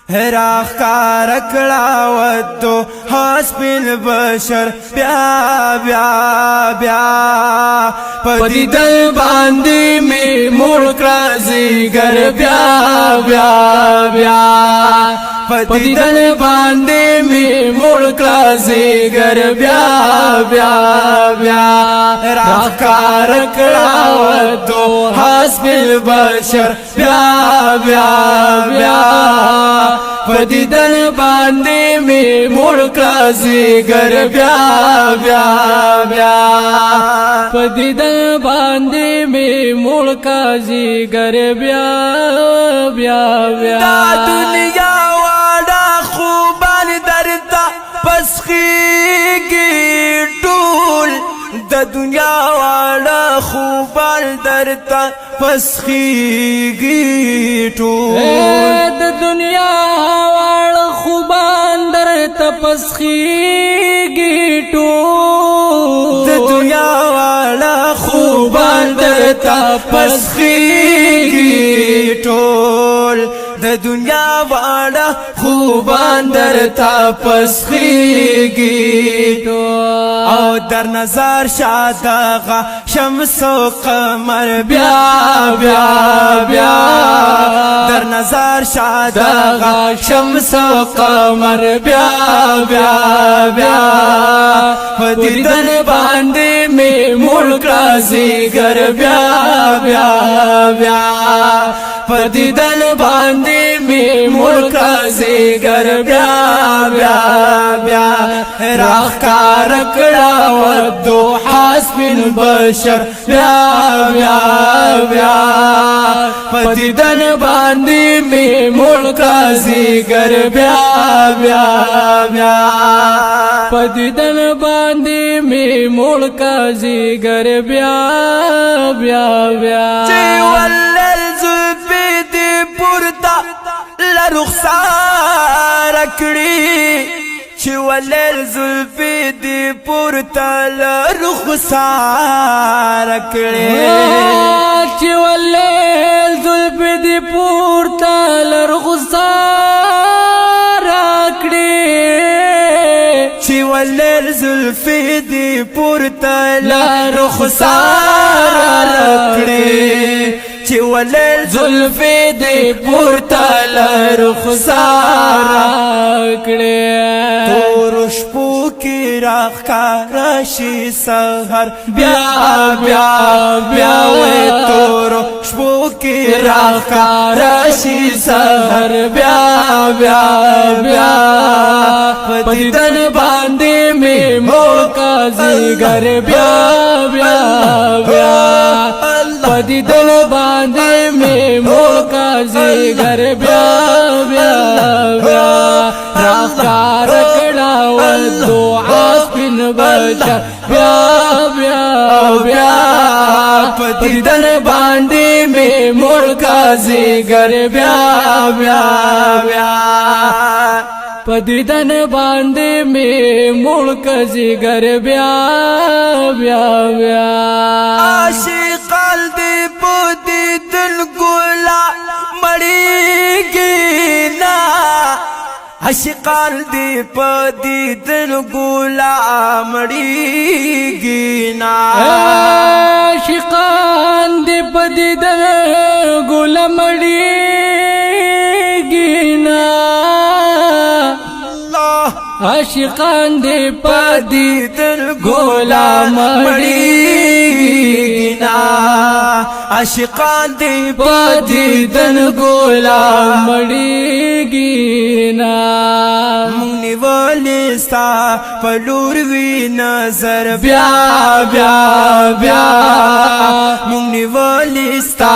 راخ کار کړه ودو حسب البشر بیا بیا بیا پدی دل باندې می ملک راځي ګر بیا بیا بیا پدی دل باندې می ملک راځي ګر بیا بیا بیا راخ کار کړه ودو حسب البشر بیا بیا بیا پدی دل باندې می ملک راځي ګر بیا بیا بیا پدی دل باندې می ملک راځي ګر بیا بیا بیا دا دنیا واړه خوبان درته پسخیږي ټول د دنیا واړه خوبان درته پسخیږي ټول د دنیا واړه خوبان درته پسخیږي ټول د دنیا واړه خوبان درته پسخیږي ټول د دنیا واړه خوبان درته پسخیږي ټول او در نظر شادغه شمس و قمر بیا بیا بیا در نظر شادغه شمس و قمر بیا بیا بیا پدی دل باندې می ملک راځي ګر بیا بیا بیا پدی دل باندې می ملک راځي ګر بیا بیا بیا راخ کار کړه ودو حسب البشر بیا بیا بیا پدی دل باندې می ملک راځي ګر بیا بیا بیا پدی دل باندې می ملک راځي ګر بیا بیا بیا چې ولل زلفې دې پورته لرخسار کړي چې ولل زلفې دې پورته لرخسار کړي چې ولل زلفې دې پورته لرخسار کړي چې ولل زلفې دې پورته لرخسار کړي چې ولل زلفې دې پورته لرخسار کړي تور شپو کې راښکاره شي سحر بیا بیا بیا وې تور شپو کې راښکاره شي سحر بیا بیا بیا پدی دل باندې می ملک راځي ګر بیا بیا بیا پدی دل باندې می ملک راځي ګر بیا بیا بیا راخ کار کړه ودو حسب البشر بیا بیا بیا پدی دل باندې می ملک راځي ګر بیا بیا بیا پدی دل باندې می ملک راځي ګر بیا بیا بیا عاشقان دې پدی دل ګلا مړیږي نا عاشقان دې پدی دل ګلا مړیږي نا عاشقان دې پدی دل ګلا مړیږي نا عاشقان دې پدی دل ګلا مړیږي نا عاشقان دې پدی دل ګلا مړیږي نا مونږ نیولې ستا په لور وی نظر بیا بیا بیا مونږ نیولې ستا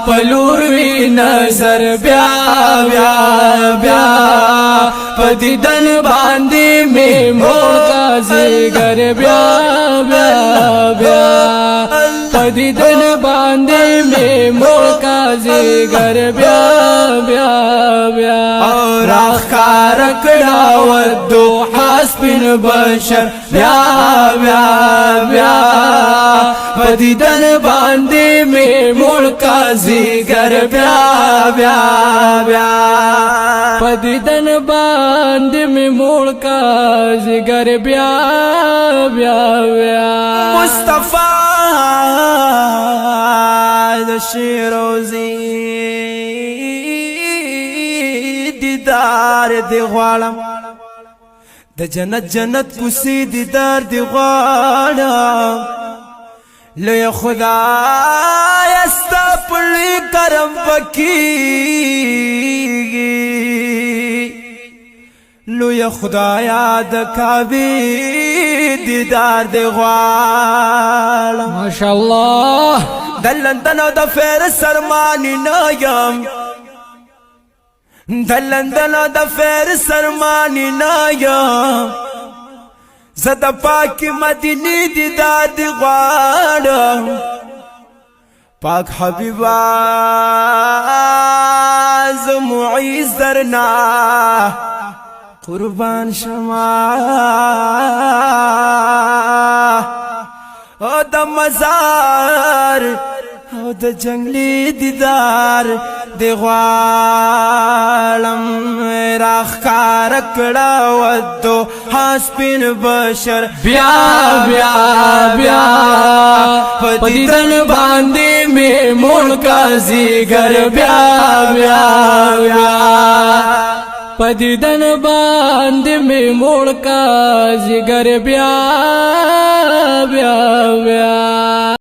په لور وی نظر بیا بیا بیا پدی دل باندې می ملک راځي ګر بیا بیا بیا پدی دل باندې می ملک راځي ګر بیا بیا بیا راخار کړه والدوحه سپین بشر بیا بیا بیا پدیدن باندې می ملکا زیګر بیا بیا بیا پدیدن باندې می ملکا زیګر بیا بیا بیا مصطفی د شیروزی دیدار دی غواړم د جنت جنت کوسی دیدار دی غواړم لوی خدای استا پړی کرم پکیږي لوی خدایا د کعبه دیدار دی غواړم ماشاءالله د لندن او د فیر سرمانی نایم د لندن او د فیر سرمانی نایم زد پاک مدینی دیدار دی غواړم پاک حبیبا زمعیز درنا قربان شما او د مزار او د جنگلی دیدار دی غواړم راخکار کړه والدوحه سپین بشر بیا بیا بیا پدیدن باندې می ملکا زیګر بیا بیا بیا پدیدن باندې می ملکا زیګر بیا بیا بیا